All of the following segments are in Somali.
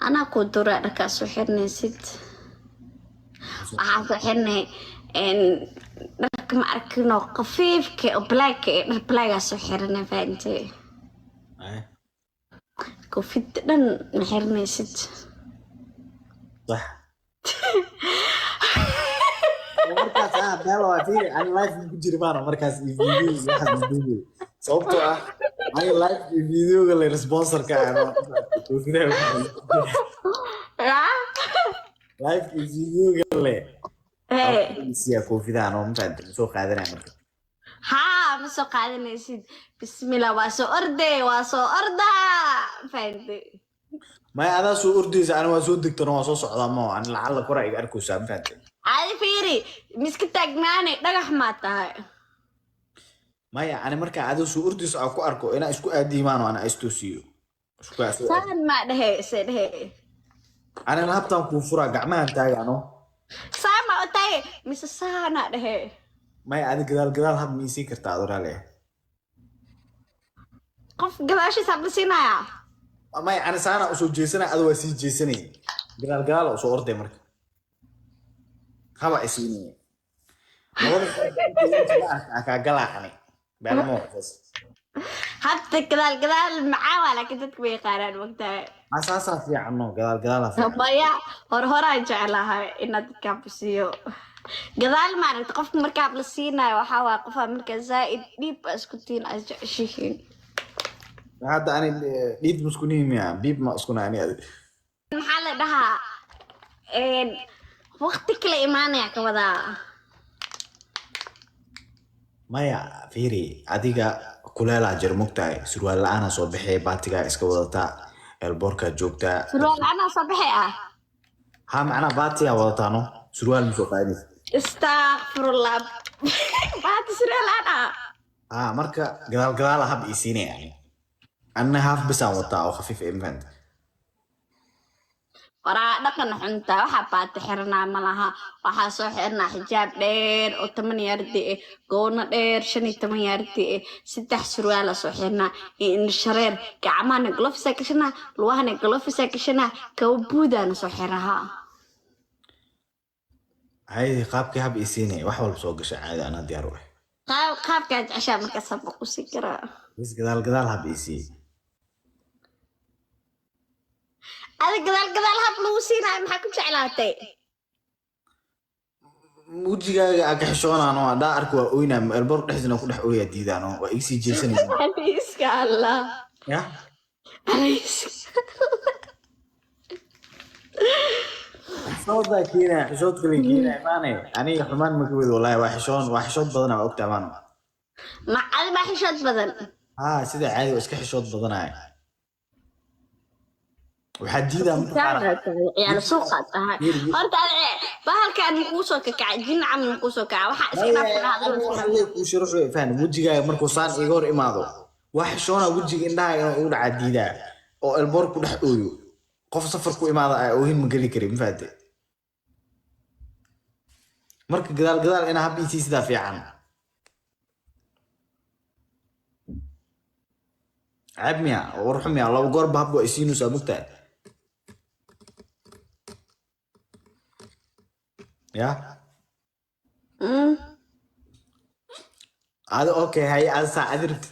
أنا كنت رأيك سحرني ست سحرني إن رك ما أركنه خفيف كبلاك بلاك سحرني فأنتي ايه كوفيد دن محرني ست صح markaas meel waa fiiri ani live ku jiri baan markaas video waxaas video sababtoo ah ani live videoga la sponsorka ano live videoga le إيه siya koofidaan oo mafahantin soo qaadanaya marka ها مسو قاعدين ست بسم الله واسو أردا فأنتي ما adaa soo ordaysa ani waa soo degtana waa soo socdaa ma ani lacala kora iga arkaysaa mafahantin عادي فيري مسك تاجناني دغح ما تاي maya ani marka adaa soo ordaysa aan ku arko inaa isku aadiimaan oo ana istoosiyo isku aasoo سان ما ده سده ani laabtaan kuu furaa gacmahan taagano sama otaye misa sana deh maya adi gadaal had ma isii kartaa adoraale qof gadaashii sabsinaya maya ani saana usoo jeesanay adu waa sii jeesanay gadaal usoo orday marka haba isiinay labada kaa galaacani beelamo hatta gadaal macaa waa laakiin dadku way qaaraan waqtaa asaasaa fiicano gadaal fiican maya horaan jeclahay inaad dadka busiyo gadaal maaragta qofka markaa la siinayo waxaa waa qofaa markaa zaaid dhiib isku tiin aad jeceshihiin hadda ani dhiib muskunimiya biib ma iskunaani adi maxaa la dhahaa waqti kala imaanaya ka wadaa maya fiiri adiga kuleelaa jir mugtahay surwaal la-aana soo baxee baatigaa iska wadataa elboorkaa joogtaa surwaal anaa sabaxay ah ha macnaa baatigaa wadataano surwaal masoo qaadis Astaghfirullah. Baati surwaal anaa ha marka gadaala hab isiinay yani anna haaf bisaan wataa oo khafiif imfant waraa dhaqan xunta waxaa baati xirnaa ma laha waxaa soo xirnaa xijaab dheer oo 10 yardi ah goono dheer 15 yardi ah 3 surwaal soo xirnaa in shareer gacmaha gloves kashana lugaha gloves kashana kawbuudana soo xiraha hay qaabkii hab isiinay wax walba soo gashay caadi ana diyaar u ah qaabkaad cashaa marka sabab ku sii kara bas gadaal hab isii adiga gadaal hab lagu siinayo maxaa ku jeclaatay wujigaaga aga xishoonaan oo haddaa arko waa oynaa elboor dhexdiina ku dhex ooyaa diidaan oo waa igsii jeesanaysa Aliiska Allah ya Aliiska xishooddaa keenaya xishood kale keenaya maanay aniga xumaan ma ka wado wallaahi waa xishood badana waa ogtaa maano ma adi ma xishood badan ha sida caadi waa iska xishood badanaya waxaa diidaa يعني سوق horta bahalkan muxuu soo kacay jinacam muxuu soo kacay waxa iska waxaa kuu sharaxo faham wejigaaga markuu saan iga hor imaado waa xishoona wejiga indhaha inuu igu dhacaa diidaa oo elboor ku dhex ooyo qof safar ku imaada ay oohin ma geli karin mafaate marka gadaal inaa hab isii sidaa fiican cabmiya warxumiya laba goorba hab waa isiinusaa mugtahay ya هذا اوكي هاي هذا ساعدت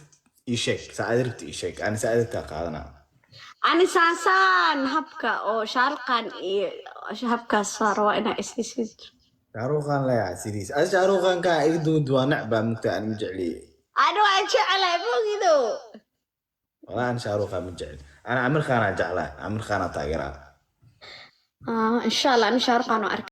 يشك انا ساعدتك قادنا ani saansaan habka oo sharqan iyo habka saro ina isiisid شاروخان لا يا سيديس انا شاروخان كان يدود ونعبه مكتا انا مجعلي anu waan jeclay bogido والله انا شاروخان مجعل انا عمر خان جعله عمر خان تاجرها insha Allah ani sharqan